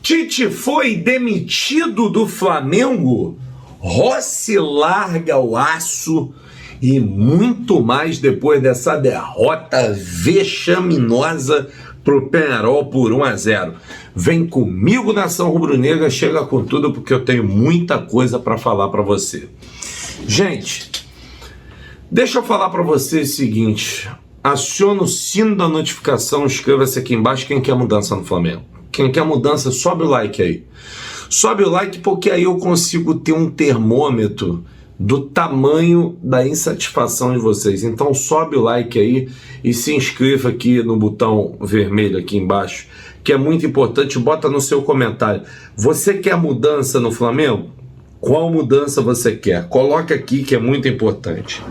Tite foi demitido do Flamengo, Rossi larga o aço e muito mais depois dessa derrota vexaminosa pro Peñarol por 1-0. Vem comigo, nação rubro-negra, chega com tudo porque eu tenho muita coisa para falar para você. Gente, deixa eu falar para você o seguinte, aciona o sino da notificação, inscreva-se aqui embaixo quem quer mudança no Flamengo. Quem quer mudança, sobe o like aí. Sobe o like porque aí eu consigo ter um termômetro do tamanho da insatisfação de vocês. Então sobe o like aí e se inscreva aqui no botão vermelho aqui embaixo, que é muito importante. Bota no seu comentário. Você quer mudança no Flamengo? Qual mudança você quer? Coloca aqui que é muito importante.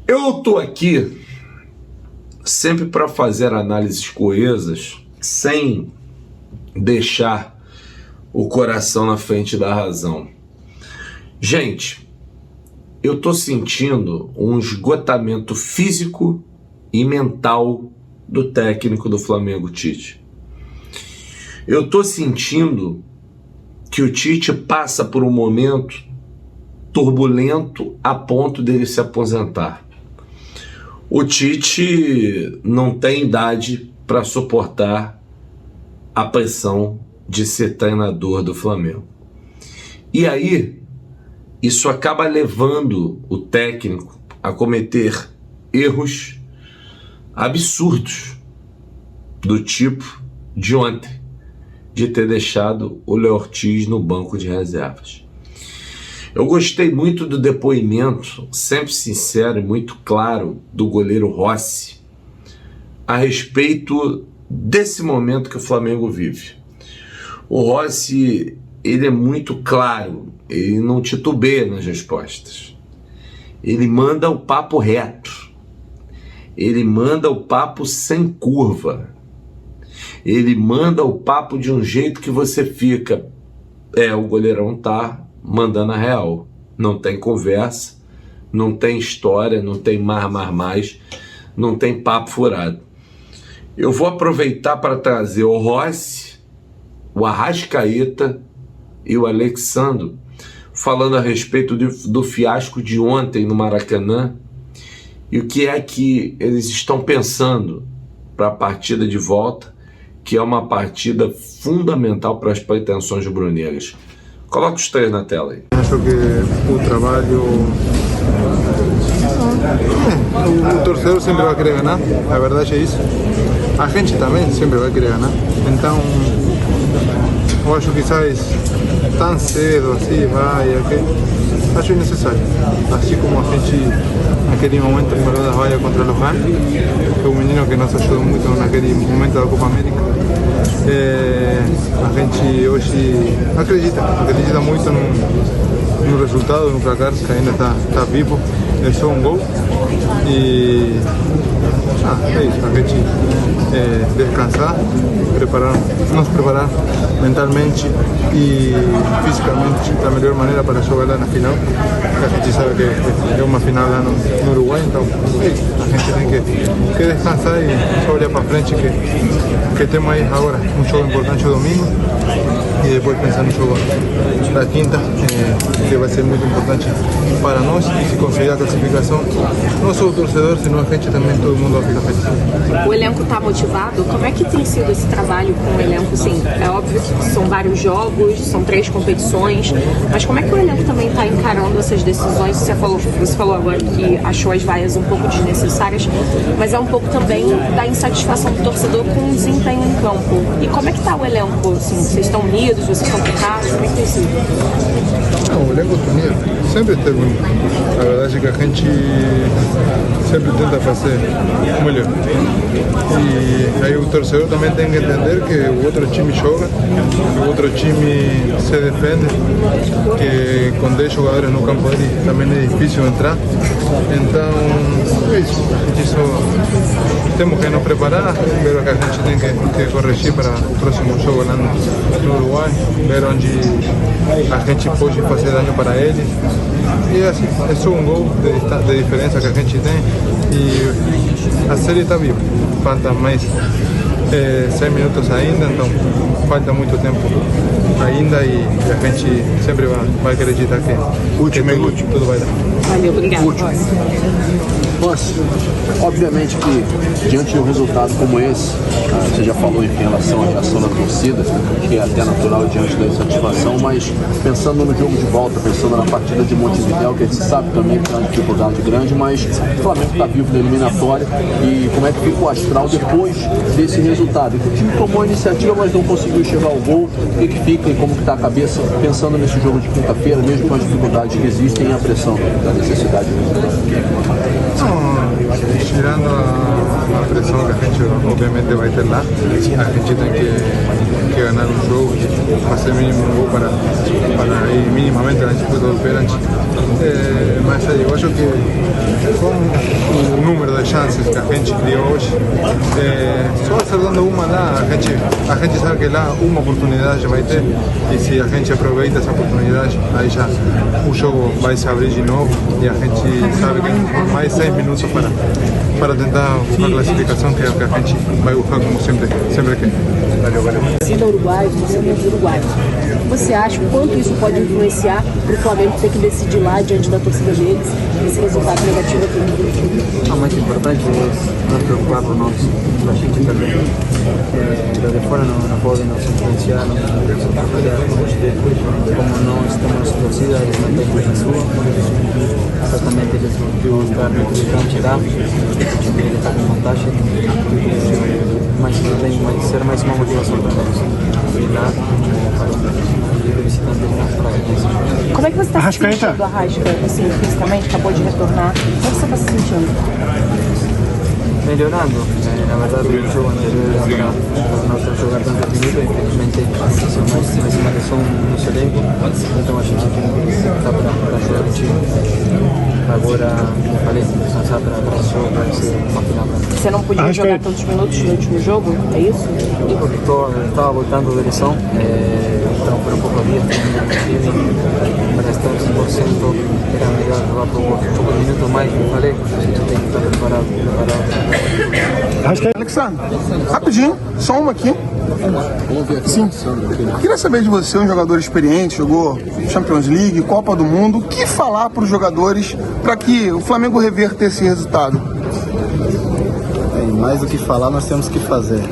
Eu tô aqui sempre para fazer análises coesas, sem deixar o coração na frente da razão. Gente, eu tô sentindo um esgotamento físico e mental do técnico do Flamengo, Tite. Eu tô sentindo que o Tite passa por um momento turbulento a ponto dele se aposentar. O Tite não tem idade para suportar a pressão de ser treinador do Flamengo. E aí, isso acaba levando o técnico a cometer erros absurdos, do tipo de ontem, de ter deixado o Léo Ortiz no banco de reservas. Eu gostei muito do depoimento, sempre sincero e muito claro, do goleiro Rossi a respeito desse momento que o Flamengo vive. O Rossi, ele é muito claro, ele não titubeia nas respostas. Ele manda o papo reto, ele manda o papo sem curva, ele manda o papo de um jeito que você fica, o goleirão tá mandando a real, não tem conversa, não tem história, não tem mais, não tem papo furado. Eu vou aproveitar para trazer o Rossi, o Arrascaeta e o Alexandro, falando a respeito do fiasco de ontem no Maracanã e o que é que eles estão pensando para a partida de volta, que é uma partida fundamental para as pretensões rubro-negras. Coloca os três na tela aí. Acho que o trabalho... O torcedor sempre vai querer ganhar, a verdade é isso. A gente também sempre vai querer ganhar. Então, eu acho que quizás tão cedo assim acho necessário. Assim como a gente naquele momento falou da vaia contra o Lohan, que é um menino que nos ajudou muito naquele momento da Copa América. A gente hoje acredita muito no resultado, no placar, que ainda está vivo, é só um gol. E é isso, a gente descansar, nos preparar mentalmente e fisicamente da melhor maneira para jogar lá na final. A gente sabe que é uma final lá no Uruguai, então é isso, a gente tem que descansar e só olhar para frente que temos aí agora um jogo importante domingo e depois pensar no jogo da quinta, que vai ser muito importante para nós, e se conseguir a classificação, não só o torcedor, senão a gente também, todo mundo vai ficar feliz. O elenco está motivado? Como é que tem sido esse trabalho com o elenco? Sim, é óbvio que são vários jogos, são 3 competições, mas como é que o elenco também está encarando essas decisões? Você falou agora que achou as vaias um pouco desnecessárias, mas é um pouco também da insatisfação do torcedor com o desempenho em campo. E como é que está o elenco? Assim, vocês estão unidos, vocês estão focados? Como é que tem sido? Não, o elenco está unido, sempre esteve unido. A verdade é que a gente sempre tenta fazer o melhor. E aí o torcedor também tem que entender que o outro time joga, que o outro time se defende, que com 10 jogadores no campo também é difícil entrar. Então, é isso. A gente só temos que nos preparar, ver o que a gente tem que corrigir para o próximo jogo lá no Uruguai, ver onde a gente pode fazer dano para eles. E assim, é só um gol de diferença que a gente tem. E a série está viva. Falta mais 6 minutos ainda, então falta muito tempo ainda e a gente sempre vai acreditar que tudo vai dar. Valeu, obrigado. Mas, obviamente que diante de um resultado como esse, você já falou em relação à reação da torcida, que é até natural diante da insatisfação, mas pensando no jogo de volta, pensando na partida de Montevidéu, que a gente sabe também que é uma dificuldade grande, mas o Flamengo está vivo na eliminatória, e como é que fica o astral depois desse resultado? E que o time tomou a iniciativa, mas não conseguiu chegar ao gol, o que fica e como que está a cabeça pensando nesse jogo de quinta-feira, mesmo com as dificuldades que existem e a pressão da necessidade de resultado? Tirando a pressão que a gente obviamente vai ter lá, a gente tem que ganhar um jogo e fazer mínimo um gol para ir minimamente na disputa do pênalti. Mas eu acho que com o número de chances que a gente criou hoje, só acertando uma lá, a gente sabe que lá uma oportunidade vai ter, e se a gente aproveita essa oportunidade, aí já o jogo vai se abrir de novo e a gente sabe que tem mais 6 minutos para tentar buscar a classificação, que é o que a gente vai buscar como sempre quer. Valeu. Torcida uruguaia, torcedores uruguaios. Você acha o quanto isso pode influenciar para o Flamengo ter que decidir lá diante da torcida deles esse resultado negativo aqui? O mais importante é não preocupar por nós, a gente também. Lo de fora não podem nos influenciar, não podem nos atrapalhar. Como nós temos torcida, eles não têm a sua, exatamente eles vão buscar no que vão tirar, o time está com vantagem, mas vai ser mais uma motivação para nós. Ir lá, Como é que você está se sentindo, Arrasca, assim, fisicamente, acabou de retornar? Como você está se sentindo? Melhorando, na verdade o jogo anterior era para nós jogar tanto minuto, infelizmente mais uma lesão no seu elenco, então a gente tem que estar para ajudar o time. Agora, como falei, descansar para esse jogo, para ser uma final. Você não podia jogar tantos minutos no último jogo, é isso? Porque estava voltando de lesão, então por um pouco de dia, para estar 100% era melhor jogar por um pouco de minutos mais, como falei, a gente tem que estar preparado. Alexandre, rapidinho, só uma aqui. Sim. Queria saber de você, um jogador experiente, jogou Champions League, Copa do Mundo, o que falar para os jogadores para que o Flamengo reverta esse resultado? Mais do que falar, nós temos que fazer.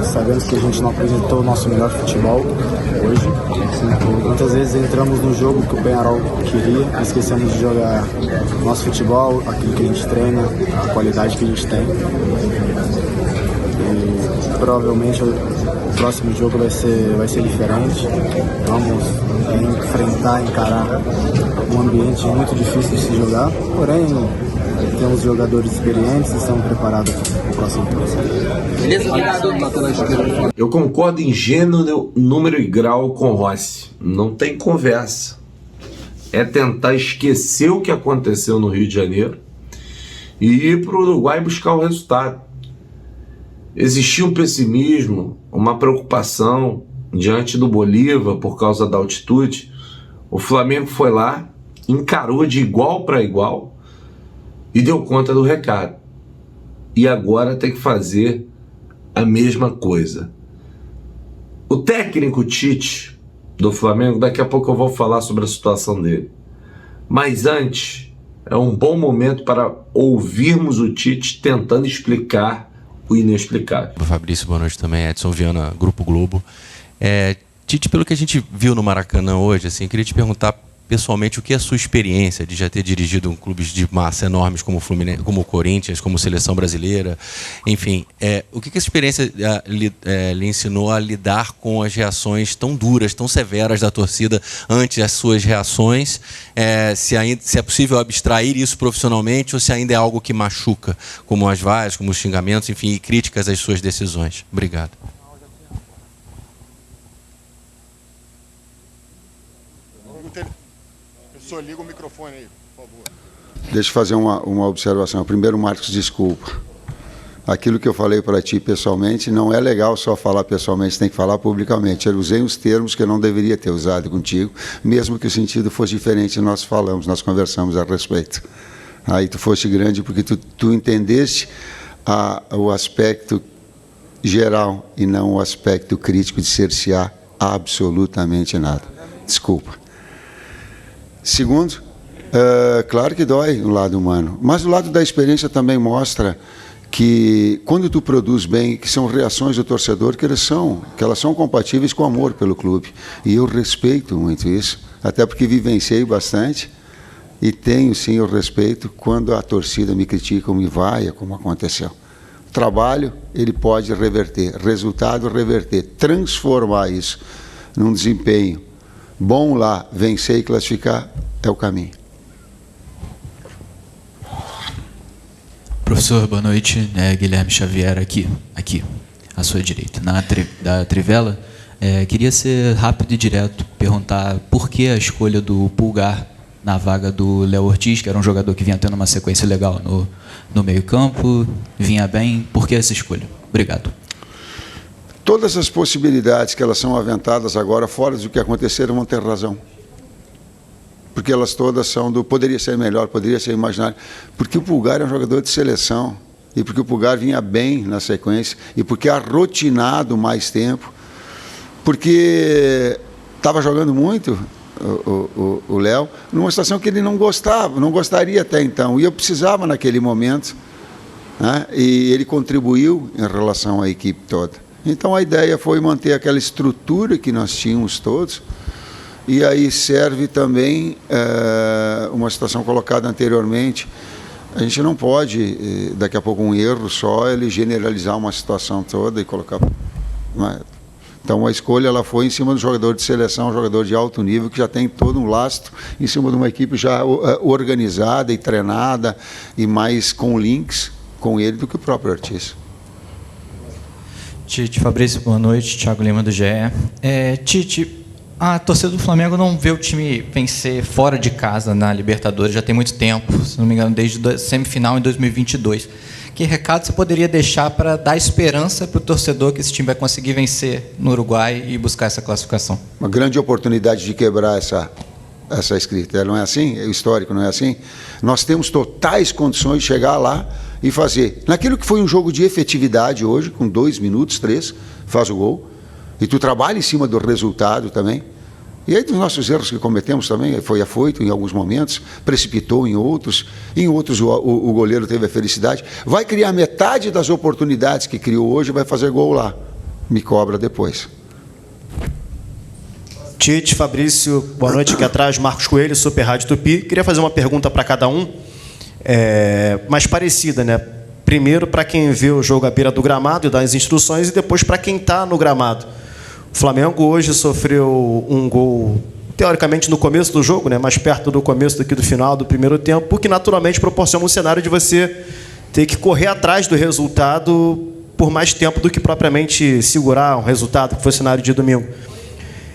Sabemos que a gente não apresentou o nosso melhor futebol hoje. Muitas vezes entramos no jogo que o Peñarol queria, esquecemos de jogar nosso futebol, aquilo que a gente treina, a qualidade que a gente tem. E provavelmente o próximo jogo vai ser diferente. Vamos enfrentar, encarar um ambiente muito difícil de se jogar, porém temos jogadores experientes e estamos preparados para o próximo processo. Eu concordo em gênero, número e grau com o Rossi. Não tem conversa. É tentar esquecer o que aconteceu no Rio de Janeiro e ir para o Uruguai buscar o resultado. Existia um pessimismo, uma preocupação diante do Bolívar por causa da altitude. O Flamengo foi lá, encarou de igual para igual e deu conta do recado. E agora tem que fazer a mesma coisa. O técnico Tite do Flamengo, daqui a pouco eu vou falar sobre a situação dele. Mas antes, é um bom momento para ouvirmos o Tite tentando explicar o inexplicável. Fabrício, boa noite também. Edson Viana, Grupo Globo. Tite, pelo que a gente viu no Maracanã hoje, assim, queria te perguntar pessoalmente o que é a sua experiência de já ter dirigido clubes de massa enormes como o Fluminense, como o Corinthians, como Seleção Brasileira, enfim, o que essa experiência lhe ensinou a lidar com as reações tão duras, tão severas da torcida ante as suas reações, se é possível abstrair isso profissionalmente ou se ainda é algo que machuca, como as vaias, como os xingamentos, enfim, e críticas às suas decisões. Obrigado. Professor, liga o microfone aí, por favor. Deixa eu fazer uma observação. Primeiro, Marcos, desculpa. Aquilo que eu falei para ti pessoalmente, não é legal só falar pessoalmente, tem que falar publicamente. Eu usei os termos que eu não deveria ter usado contigo, mesmo que o sentido fosse diferente, nós falamos, nós conversamos a respeito. Aí tu foste grande porque tu entendeste o aspecto geral e não o aspecto crítico de cercear absolutamente nada. Desculpa. Segundo, claro que dói o lado humano, mas o lado da experiência também mostra que quando tu produz bem, que são reações do torcedor que elas são compatíveis com o amor pelo clube. E eu respeito muito isso, até porque vivenciei bastante e tenho sim o respeito quando a torcida me critica ou me vaia, como aconteceu. Trabalho, ele pode reverter, resultado, reverter, transformar isso num desempenho bom lá, vencer e classificar é o caminho. Professor, boa noite. Guilherme Xavier aqui, à sua direita, da Trivela. Queria ser rápido e direto, perguntar por que a escolha do Pulgar na vaga do Léo Ortiz, que era um jogador que vinha tendo uma sequência legal no meio-campo, vinha bem. Por que essa escolha? Obrigado. Todas as possibilidades que elas são aventadas agora, fora do que aconteceram, vão ter razão. Porque elas todas são poderia ser melhor, poderia ser imaginário. Porque o Pulgar é um jogador de seleção, e porque o Pulgar vinha bem na sequência, e porque é rotinado mais tempo, porque estava jogando muito o Léo, numa situação que ele não gostaria até então, e eu precisava naquele momento, né? E ele contribuiu em relação à equipe toda. Então a ideia foi manter aquela estrutura que nós tínhamos todos. E aí serve também uma situação colocada anteriormente. A gente não pode, daqui a pouco, um erro só, ele generalizar uma situação toda e colocar... Então a escolha ela foi em cima do jogador de seleção, um jogador de alto nível, que já tem todo um lastro, em cima de uma equipe já organizada e treinada, e mais com links com ele do que o próprio Ortiz. Tite, Fabrício, boa noite. Thiago Lima, do GE. Tite, a torcida do Flamengo não vê o time vencer fora de casa na Libertadores já tem muito tempo, se não me engano, desde a semifinal em 2022. Que recado você poderia deixar para dar esperança para o torcedor que esse time vai conseguir vencer no Uruguai e buscar essa classificação? Uma grande oportunidade de quebrar essa escrita. Não é assim? O histórico não é assim? Nós temos totais condições de chegar lá e fazer. Naquilo que foi um jogo de efetividade hoje, com 2 minutos, 3, faz o gol. E tu trabalha em cima do resultado também. E aí dos nossos erros que cometemos também, foi afoito em alguns momentos, precipitou em outros o goleiro teve a felicidade. Vai criar metade das oportunidades que criou hoje, vai fazer gol lá. Me cobra depois. Tite, Fabrício, boa noite. Aqui atrás, Marcos Coelho, Super Rádio Tupi. Queria fazer uma pergunta para cada um, mais parecida, né? Primeiro para quem vê o jogo à beira do gramado e dá as instruções, e depois para quem está no gramado. O Flamengo hoje sofreu um gol, teoricamente, no começo do jogo, né? Mais perto do começo do que do final do primeiro tempo, o que naturalmente proporciona um cenário de você ter que correr atrás do resultado por mais tempo do que propriamente segurar um resultado, que foi o cenário de domingo.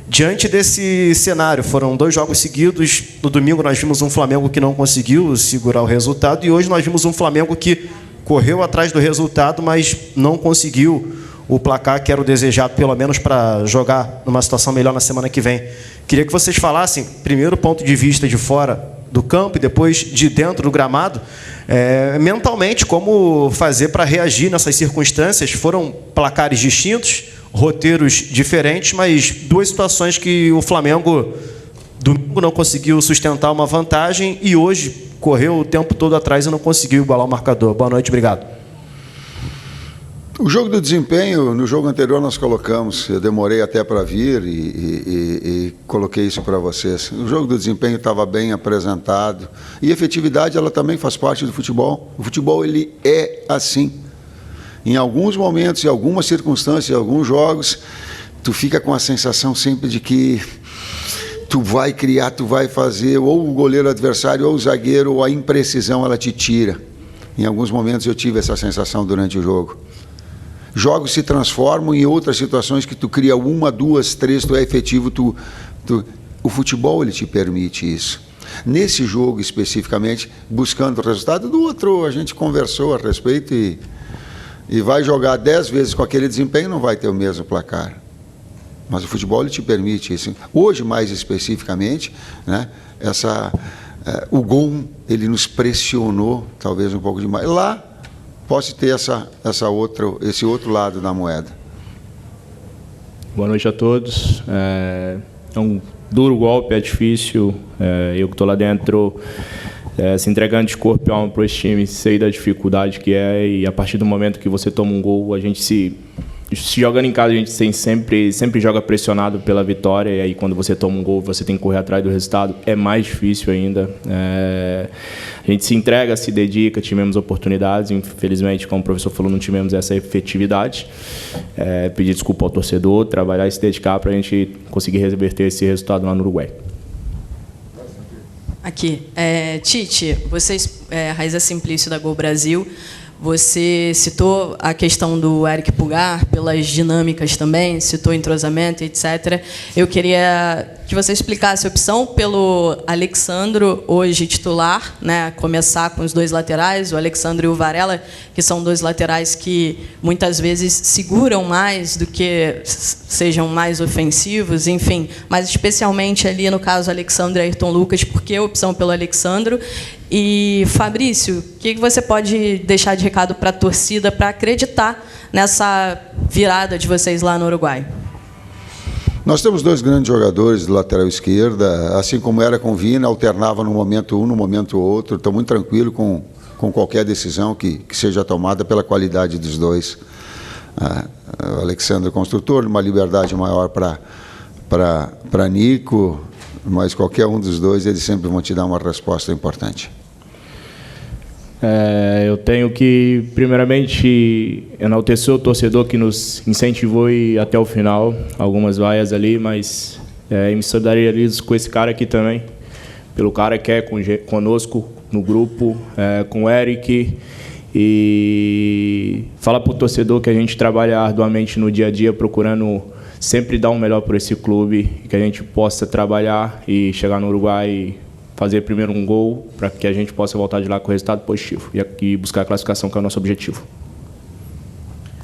Diante desse cenário, foram 2 jogos seguidos. No domingo nós vimos um Flamengo que não conseguiu segurar o resultado, e hoje nós vimos um Flamengo que correu atrás do resultado, mas não conseguiu o placar que era o desejado, pelo menos para jogar numa situação melhor na semana que vem. Queria que vocês falassem, primeiro, ponto de vista de fora do campo e depois de dentro do gramado, mentalmente, como fazer para reagir nessas circunstâncias. Foram placares distintos, roteiros diferentes, mas 2 situações que o Flamengo domingo não conseguiu sustentar uma vantagem e hoje correu o tempo todo atrás e não conseguiu igualar o marcador. Boa noite, obrigado. O jogo do desempenho, no jogo anterior nós colocamos, eu demorei até para vir e coloquei isso para vocês. O jogo do desempenho estava bem apresentado, e efetividade ela também faz parte do futebol. O futebol ele é assim. Em alguns momentos, em algumas circunstâncias, em alguns jogos, tu fica com a sensação sempre de que tu vai criar, tu vai fazer, ou o goleiro adversário, ou o zagueiro, ou a imprecisão ela te tira. Em alguns momentos eu tive essa sensação durante o jogo. Jogos se transformam em outras situações que tu cria 1, 2, 3, tu é efetivo, o futebol ele te permite isso. Nesse jogo especificamente, buscando o resultado do outro, a gente conversou a respeito e vai jogar 10 vezes com aquele desempenho, não vai ter o mesmo placar. Mas o futebol ele te permite isso. Hoje, mais especificamente, né, O gol, ele nos pressionou, talvez um pouco demais. Lá, posso ter esse outro lado da moeda. Boa noite a todos. É um duro golpe, é difícil. Eu que estou lá dentro, se entregando de corpo e alma para esse time, sei da dificuldade que é, e a partir do momento que você toma um gol, a gente se jogando em casa, a gente sempre joga pressionado pela vitória, e aí quando você toma um gol, você tem que correr atrás do resultado, é mais difícil ainda. A gente se entrega, se dedica, tivemos oportunidades, infelizmente, como o professor falou, não tivemos essa efetividade. Pedir desculpa ao torcedor, trabalhar e se dedicar para a gente conseguir reverter esse resultado lá no Uruguai. Aqui. Tite, vocês, Raiza Simplício da Gol Brasil, você citou a questão do Eric Pulgar, pelas dinâmicas também, citou entrosamento, etc. Eu queria que você explicasse a opção pelo Alexandro, hoje titular, né, começar com os dois laterais, o Alexandro e o Varela, que são dois laterais que muitas vezes seguram mais do que sejam mais ofensivos, enfim, mas especialmente ali no caso Alexandro e Ayrton Lucas, por que a opção pelo Alexandro? E, Fabrício, o que você pode deixar de recado para a torcida para acreditar nessa virada de vocês lá no Uruguai? Nós temos dois grandes jogadores de lateral esquerda, assim como era com Vina, alternava no momento um, no momento outro. Estou muito tranquilo com qualquer decisão que seja tomada pela qualidade dos dois. O Alexandre Construtor, uma liberdade maior para Nico, mas qualquer um dos dois, eles sempre vão te dar uma resposta importante. Eu tenho que, primeiramente, enaltecer o torcedor que nos incentivou e até o final, algumas vaias ali, mas me solidarizo com esse cara aqui também, pelo cara que é conosco no grupo, com o Eric, e falar para o torcedor que a gente trabalha arduamente no dia a dia, procurando sempre dar o melhor para esse clube, que a gente possa trabalhar e chegar no Uruguai e fazer primeiro um gol para que a gente possa voltar de lá com resultado positivo e buscar a classificação, que é o nosso objetivo.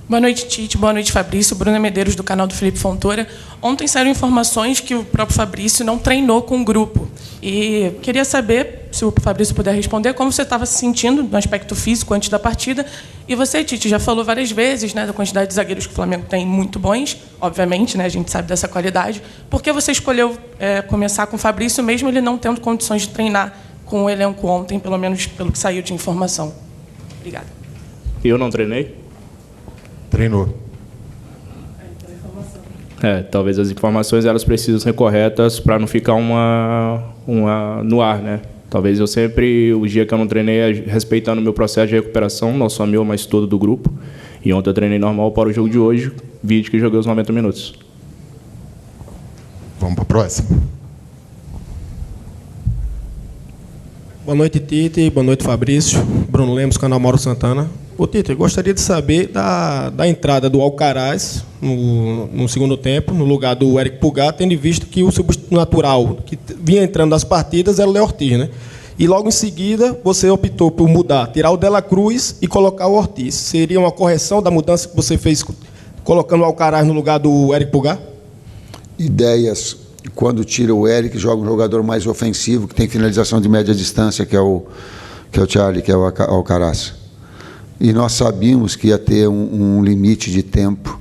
Boa noite, Tite. Boa noite, Fabrício. Bruna Medeiros, do canal do Felipe Fontoura. Ontem saíram informações que o próprio Fabrício não treinou com o grupo. E queria saber, se o Fabrício puder responder, como você estava se sentindo no aspecto físico antes da partida. E você, Tite, já falou várias vezes, né, da quantidade de zagueiros que o Flamengo tem muito bons, obviamente, né, a gente sabe dessa qualidade. Por que você escolheu começar com o Fabrício, mesmo ele não tendo condições de treinar com o elenco ontem, pelo menos pelo que saiu de informação? Obrigada. Eu não treinei? Treinou. Talvez as informações elas precisam ser corretas para não ficar uma no ar, né? Talvez eu sempre, o dia que eu não treinei, respeitando o meu processo de recuperação, não só meu, mas todo do grupo. E ontem eu treinei normal para o jogo de hoje, vídeo que joguei os 90 minutos. Vamos para a próxima. Boa noite, Tite. Boa noite, Fabrício. Bruno Lemos, canal Mauro Santana. Ô, Tite, eu gostaria de saber da entrada do Alcaraz no segundo tempo, no lugar do Eric Pulgar, tendo visto que o substituto natural que vinha entrando nas partidas era o Léo Ortiz, né? E logo em seguida você optou por mudar, tirar o Dela Cruz e colocar o Ortiz. Seria uma correção da mudança que você fez colocando o Alcaraz no lugar do Eric Pulgar? Ideias, quando tira o Eric, joga um jogador mais ofensivo, que tem finalização de média distância, que é o Charlie, que é o Alcaraz. E nós sabíamos que ia ter um limite de tempo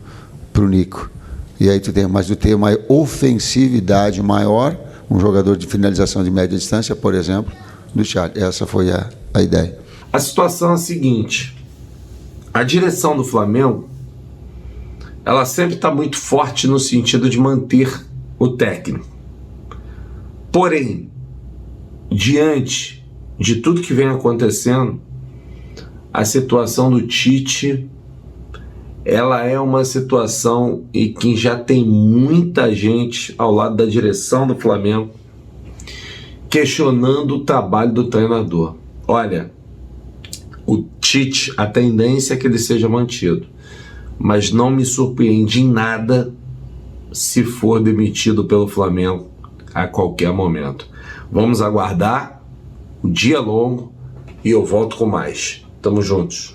para o Nico. E aí tu tem uma ofensividade maior, um jogador de finalização de média distância, por exemplo, do Charlie. Essa foi a ideia. A situação é a seguinte: a direção do Flamengo, ela sempre está muito forte no sentido de manter o técnico. Porém, diante de tudo que vem acontecendo, a situação do Tite, ela é uma situação em que já tem muita gente ao lado da direção do Flamengo questionando o trabalho do treinador. Olha, o Tite, a tendência é que ele seja mantido, mas não me surpreende em nada se for demitido pelo Flamengo a qualquer momento. Vamos aguardar, o dia é longo e eu volto com mais. Tamo juntos.